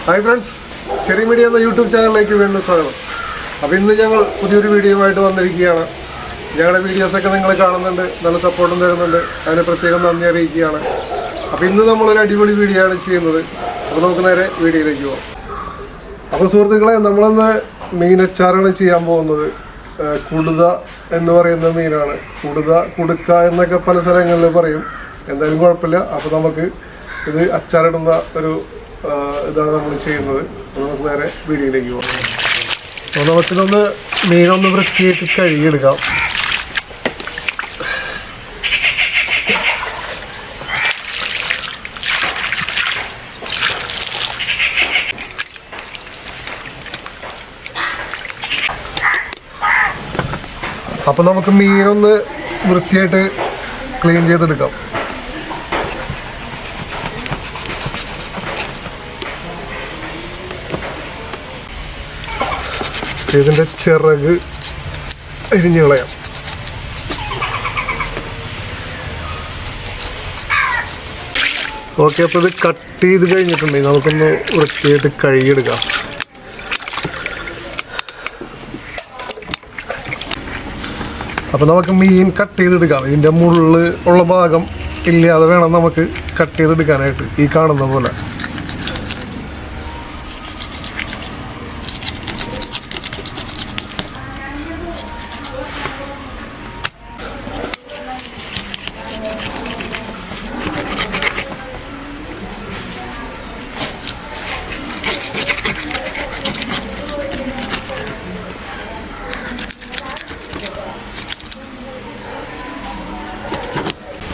Hi friends, ചെറിയ media എന്ന YouTube ചാനലിലേക്ക് വീണ്ടും സ്വാഗതം. അപ്പോൾ ഇന്ന് ഞങ്ങൾ പുതിയൊരു വീഡിയോയുമായിട്ട് വന്നിരിക്കുകയാണ്. ഞങ്ങളുടെ വീഡിയോസൊക്കെ നിങ്ങൾ കാണുന്നുണ്ട്, നല്ല സപ്പോർട്ടും തരുന്നുണ്ട്, അതിന് പ്രത്യേകം നന്ദി അറിയിക്കുകയാണ്. അപ്പോൾ ഇന്ന് നമ്മളൊരു അടിപൊളി വീഡിയോ ആണ് ചെയ്യുന്നത്. അപ്പോൾ നമുക്ക് നേരെ വീഡിയോയിലേക്ക് പോകാം. അപ്പോൾ സുഹൃത്തുക്കളെ, നമ്മളിന്ന് മീനച്ചാറാണ് ചെയ്യാൻ പോകുന്നത്. കുടുത എന്ന് പറയുന്ന മീനാണ്. കുടുക്ക എന്നൊക്കെ പല സ്ഥലങ്ങളിൽ പറയും, എന്തായാലും കുഴപ്പമില്ല. അപ്പോൾ നമുക്ക് ഇത് അച്ചാറിടുന്ന ഒരു ഇതാണ് നമ്മൾ ചെയ്യുന്നത്. അപ്പോൾ നമുക്ക് നേരെ വീഡിയോയിലേക്ക് പോകാം. അപ്പോൾ നമുക്കിതൊന്ന് മീനൊന്ന് വൃത്തിയായിട്ട് കഴുകിയെടുക്കാം. അപ്പോൾ നമുക്ക് മീനൊന്ന് വൃത്തിയായിട്ട് ക്ലീൻ ചെയ്തെടുക്കാം. ഇതിൻ്റെ ചിറക് അരിഞ്ഞു കളയാം. ഓക്കെ, അപ്പോൾ ഇത് കട്ട് ചെയ്ത് കഴിഞ്ഞിട്ടുണ്ടെങ്കിൽ നമുക്കൊന്ന് വൃത്തിയായിട്ട് കഴുകിയെടുക്കാം. അപ്പോൾ നമുക്ക് മീൻ കട്ട് ചെയ്തെടുക്കാം. ഇതിൻ്റെ മുള്ള് ഉള്ള ഭാഗം ഇല്ലാതെ വേണം നമുക്ക് കട്ട് ചെയ്തെടുക്കാനായിട്ട്, ഈ കാണുന്ന പോലെ.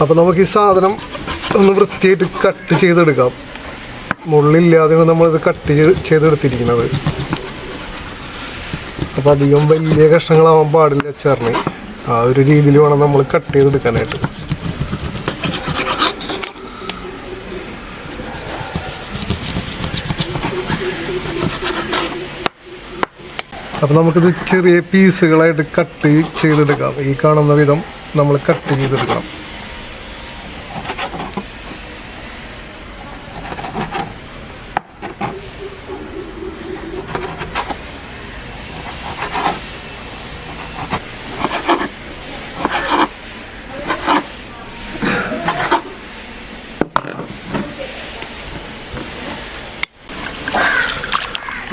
അപ്പോൾ നമുക്ക് ഈ സാധനം ഒന്ന് വൃത്തിയായിട്ട് കട്ട് ചെയ്തെടുക്കാം. മുള്ളില്ലാതെ നമ്മളിത് കട്ട് ചെയ്തെടുത്തിരിക്കുന്നത്. അപ്പോൾ അധികം വലിയ കഷ്ണങ്ങളാവാൻ പാടില്ല അച്ചാറിന്. ആ ഒരു രീതിയിൽ വേണം നമ്മൾ കട്ട് ചെയ്തെടുക്കാനായിട്ട്. അപ്പോൾ നമുക്കിത് ചെറിയ പീസുകളായിട്ട് കട്ട് ചെയ്തെടുക്കാം. ഈ കാണുന്ന വിധം നമ്മൾ കട്ട് ചെയ്തെടുക്കണം.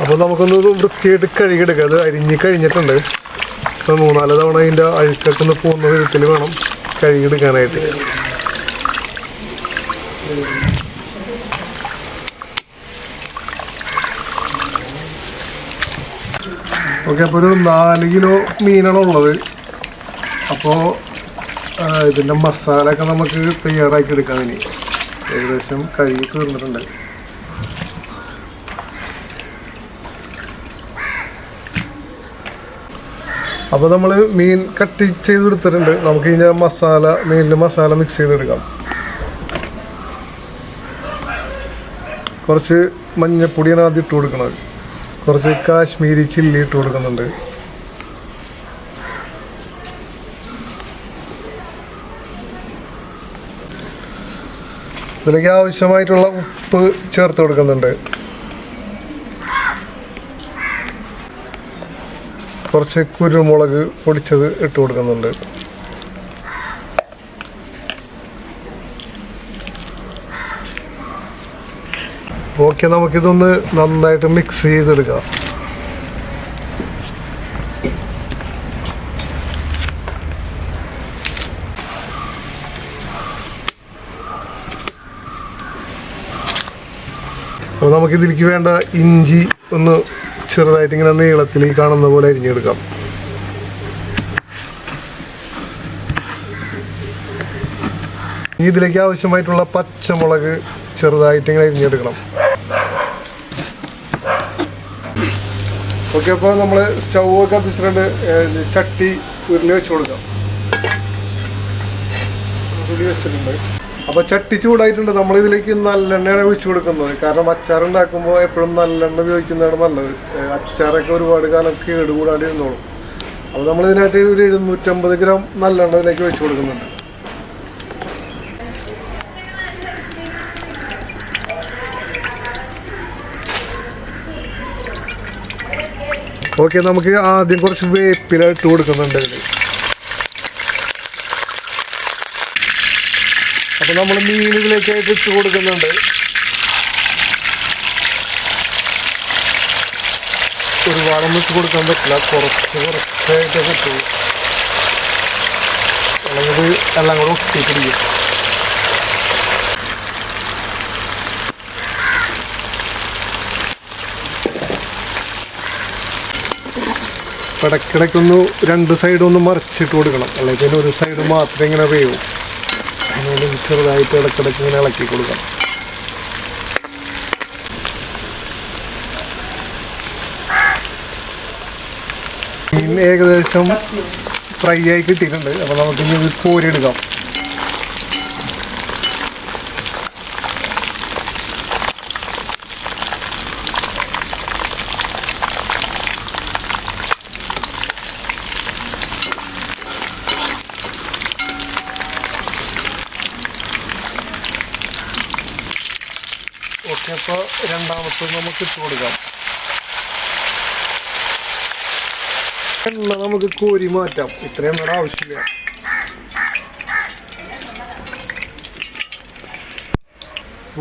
അപ്പോൾ നമുക്കൊന്ന് വൃത്തിയായിട്ട് കഴുകിയെടുക്കാം. അത് അരിഞ്ഞ് കഴിഞ്ഞിട്ടുണ്ട്. അപ്പോൾ 3-4 തവണ അതിൻ്റെ അഴുക്കൊക്കെ ഒന്ന് പോകുന്ന വിധത്തിൽ വേണം കഴുകിയെടുക്കാനായിട്ട്. ഓക്കെ, അപ്പോൾ ഒരു 4 കിലോ മീനാണ് ഉള്ളത്. അപ്പോൾ ഇതിൻ്റെ മസാലയൊക്കെ നമുക്ക് തയ്യാറാക്കി എടുക്കാം. ഇനി ഏകദേശം കഴുകി തീർന്നിട്ടുണ്ട്. അപ്പോൾ നമ്മൾ മീൻ കട്ട് ചെയ്തെടുത്തിട്ടുണ്ട്. നമുക്ക് ഇതിൻ്റെ മീനിൽ മസാല മിക്സ് ചെയ്തെടുക്കാം. കുറച്ച് മഞ്ഞപ്പൊടിയാണ് ആദ്യം ഇട്ട് കൊടുക്കുന്നത്. കുറച്ച് കാശ്മീരി ചില്ലി ഇട്ട് കൊടുക്കുന്നുണ്ട്. ഇതിലേക്ക് ആവശ്യമായിട്ടുള്ള ഉപ്പ് ചേർത്ത് കൊടുക്കുന്നുണ്ട്. കുറച്ച് കുരുമുളക് പൊടിച്ചത് ഇട്ട് കൊടുക്കുന്നുണ്ട്. ഓക്കെ, നമുക്കിതൊന്ന് നന്നായിട്ട് മിക്സ് ചെയ്തെടുക്കാം. അപ്പോൾ നമുക്കിതിലേക്ക് വേണ്ട ഇഞ്ചി ഒന്ന് ചെറുതായിട്ട് ഇങ്ങനെ നീളത്തിൽ ഈ കാണുന്ന പോലെ അരിഞ്ഞെടുക്കാം. ഇതിലേക്ക് ആവശ്യമായിട്ടുള്ള പച്ചമുളക് ചെറുതായിട്ട് ഇങ്ങനെ അരിഞ്ഞെടുക്കണം. ഓക്കെ, അപ്പോൾ നമ്മൾ സ്റ്റൗ ഒക്കെ കത്തിച്ചിട്ടുണ്ട്. ചട്ടി ഉരുളി വെച്ച് കൊടുക്കാം. ഉരുളി വെച്ചിട്ടുണ്ട്. അപ്പോൾ ചട്ടി ചൂടായിട്ടുണ്ട്. നമ്മളിതിലേക്ക് നല്ലെണ്ണയാണ് ഒഴിച്ചു കൊടുക്കുന്നത്. കാരണം അച്ചാറുണ്ടാക്കുമ്പോൾ എപ്പോഴും നല്ലെണ്ണ ഉപയോഗിക്കുന്നതാണ് നല്ലത്. അച്ചാറൊക്കെ ഒരുപാട് കാലം കേടുകൂടാണ്ട് ഇരുന്നോളും. അപ്പോൾ നമ്മളിതിനായിട്ട് ഒരു 750 ഗ്രാം നല്ലെണ്ണ ഇതിലേക്ക് ഒഴിച്ചു കൊടുക്കുന്നുണ്ട്. ഓക്കെ, നമുക്ക് ആദ്യം കുറച്ച് വേപ്പില ഇട്ട് കൊടുക്കുന്നുണ്ട് ഇതിൽ. അപ്പോൾ നമ്മൾ മീൻ ഇതിലേക്കായിട്ട് ഇട്ട് കൊടുക്കുന്നുണ്ട്. ഒരുപാടൊന്നും ഇട്ട് കൊടുക്കാൻ പറ്റില്ല, കുറച്ചായിട്ടൊക്കെ ഇട്ടു, അല്ലെങ്കിൽ എല്ലാം കൂടെ ഒട്ടി പിടിക്കും. ഇടയ്ക്കിടയ്ക്കൊന്ന് രണ്ട് സൈഡും ഒന്ന് മറിച്ചിട്ട് കൊടുക്കണം, അല്ലെങ്കിൽ ഒരു സൈഡ് മാത്രമേ ഇങ്ങനെ വേവും. അതുകൊണ്ട് ചെറുതായിട്ട് ഇടയ്ക്കിടയ്ക്ക് ഇങ്ങനെ ഇളക്കി കൊടുക്കണം. മീൻ ഏകദേശം ഫ്രൈ ആയി കിട്ടിയിട്ടുണ്ട്. അപ്പോൾ നമുക്കിനി ഇത് കോരിയെടുക്കാം. ഓക്കെ, അപ്പോൾ രണ്ടാമത്തെ നമുക്ക് ഇട്ട് കൊടുക്കാം. എണ്ണ നമുക്ക് കോരി മാറ്റാം, ഇത്രയും എണ്ണ ആവശ്യമില്ല.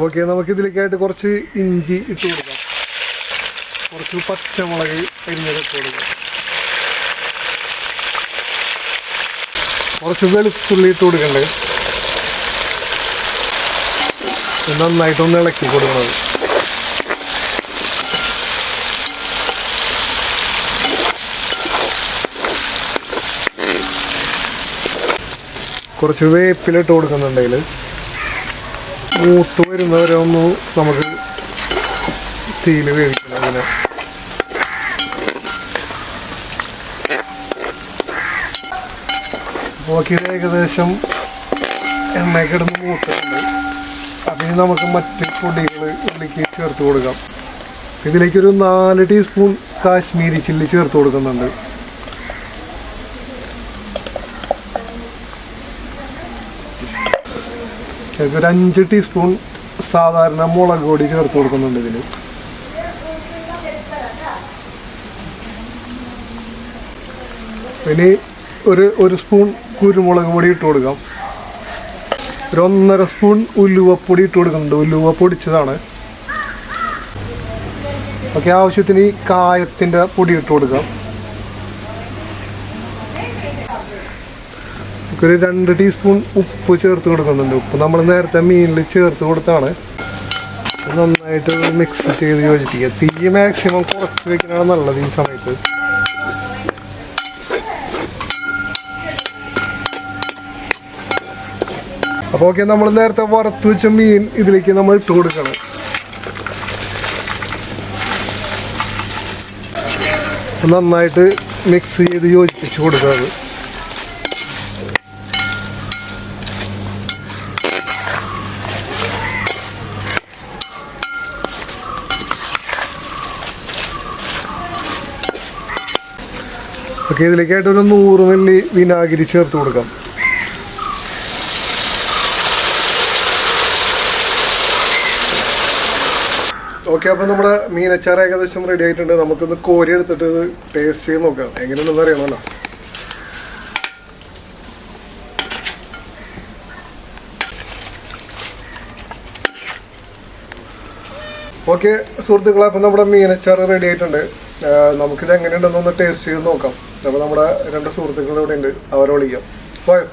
ഓക്കെ, നമുക്ക് ഇതിലേക്കായിട്ട് കുറച്ച് ഇഞ്ചി ഇട്ട് കൊടുക്കാം, കുറച്ച് പച്ചമുളക് അരിഞ്ഞത് ഇട്ട് കൊടുക്കാം, കുറച്ച് വെളുത്തുള്ളി ഇട്ട് കൊടുക്കണ്ടേ. നന്നായിട്ടൊന്ന് ഇളക്കി കൊടുക്കുന്നത്. കുറച്ച് വേപ്പിലിട്ട് കൊടുക്കുന്നുണ്ടെങ്കിൽ മൂത്ത് വരുന്നവരെ ഒന്ന് നമുക്ക് തീയിൽ വേവിക്കണം. അങ്ങനെ നോക്കിയിട്ട് ഏകദേശം എണ്ണയൊക്കെ ഇടുന്ന് മൂത്തിട്ടുണ്ട്. അപ്പം നമുക്ക് മറ്റ് പൊടികൾ ഉള്ളിലേക്ക് ചേർത്ത് കൊടുക്കാം. ഇതിലേക്കൊരു 4 ടീസ്പൂൺ കാശ്മീരി ചില്ലി ചേർത്ത് കൊടുക്കുന്നുണ്ട്. ഒരു 5 ടീസ്പൂൺ സാധാരണ മുളക് പൊടി ചേർത്ത് കൊടുക്കുന്നുണ്ട് ഇതിൽ. പിന്നെ ഒരു സ്പൂൺ കുരുമുളക് പൊടി ഇട്ട് കൊടുക്കാം. ഒരു 1.5 സ്പൂൺ ഉലുവപ്പൊടി ഇട്ട് കൊടുക്കുന്നുണ്ട്, ഉലുവ പൊടിച്ചതാണ്. ഓക്കെ, ആവശ്യത്തിന് ഈ കായത്തിൻ്റെ പൊടി ഇട്ട് കൊടുക്കാം. ഒരു 2 ടീസ്പൂൺ ഉപ്പ് ചേർത്ത് കൊടുക്കുന്നുണ്ട്. ഉപ്പ് നമ്മൾ നേരത്തെ മീനിൽ ചേർത്ത് കൊടുത്താണ്. നന്നായിട്ട് മിക്സ് ചെയ്ത് യോജിപ്പിക്കുക. തീ മാക്സിമം കുറച്ച് വയ്ക്കുന്നതാണ് നല്ലത് ഈ സമയത്ത്. അപ്പോൾ ഓക്കെ, നമ്മൾ നേരത്തെ വറുത്ത് വെച്ച മീൻ ഇതിലേക്ക് നമ്മൾ ഇട്ട് കൊടുക്കണം. നന്നായിട്ട് മിക്സ് ചെയ്ത് യോജിപ്പിച്ച് കൊടുക്കുക. ഓക്കെ, ഇതിലേക്കായിട്ട് ഒരു 100 മില്ലി വിനാഗിരി ചേർത്ത് കൊടുക്കാം. ഓക്കെ, അപ്പോൾ നമ്മുടെ മീനച്ചാർ ഏകദേശം റെഡി ആയിട്ടുണ്ട്. നമുക്കൊന്ന് കോരി എടുത്തിട്ട് ഇത് ടേസ്റ്റ് ചെയ്ത് നോക്കാം, എങ്ങനെയുണ്ടെന്ന് അറിയണമല്ലോ. ഓക്കെ സുഹൃത്തുക്കളെ, അപ്പോൾ നമ്മുടെ മീനച്ചാർ റെഡി ആയിട്ടുണ്ട്. നമുക്കിത് എങ്ങനെയുണ്ടെന്നൊന്ന് ടേസ്റ്റ് ചെയ്ത് നോക്കാം. അപ്പോൾ നമ്മുടെ 2 സുഹൃത്തുക്കൾ ഇവിടെ ഉണ്ട്, അവരെ വിളിക്കാം. പോയോ?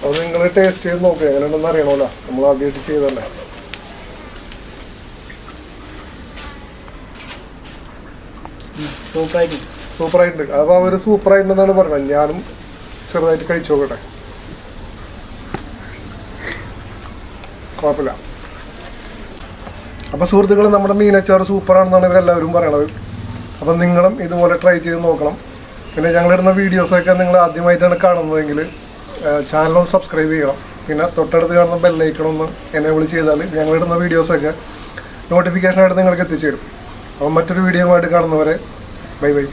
അപ്പോൾ നിങ്ങൾ ടേസ്റ്റ് ചെയ്ത് നോക്കുക, എങ്ങനെയുണ്ടെന്ന് അറിയണമല്ലോ, നമ്മൾ ആദ്യമായിട്ട് ചെയ്തല്ലേ. സൂപ്പറായിട്ടുണ്ട്. അപ്പോൾ അവർ സൂപ്പറായിട്ടുണ്ടെന്നാണ് പറഞ്ഞത്. ഞാനും ചെറുതായിട്ട് കഴിച്ചു നോക്കട്ടെ, കുഴപ്പമില്ല. അപ്പോൾ സുഹൃത്തുക്കൾ, നമ്മുടെ മീനച്ചാർ സൂപ്പറാണെന്നാണ് ഇവരെല്ലാവരും പറയണത്. അപ്പം നിങ്ങളും ഇതുപോലെ ട്രൈ ചെയ്ത് നോക്കണം. പിന്നെ ഞങ്ങളിടുന്ന വീഡിയോസൊക്കെ നിങ്ങൾ ആദ്യമായിട്ടാണ് കാണുന്നതെങ്കിൽ ചാനലൊന്ന് സബ്സ്ക്രൈബ് ചെയ്യണം. പിന്നെ തൊട്ടടുത്ത് കാണുന്ന ബെല്ലൈക്കണൊന്ന് എനേബിൾ ചെയ്താൽ ഞങ്ങളിടുന്ന വീഡിയോസൊക്കെ നോട്ടിഫിക്കേഷനായിട്ട് നിങ്ങൾക്ക് എത്തിച്ചേരും. അപ്പം മറ്റൊരു വീഡിയോ ആയിട്ട് കാണുന്നവരെ ബൈ ബൈ.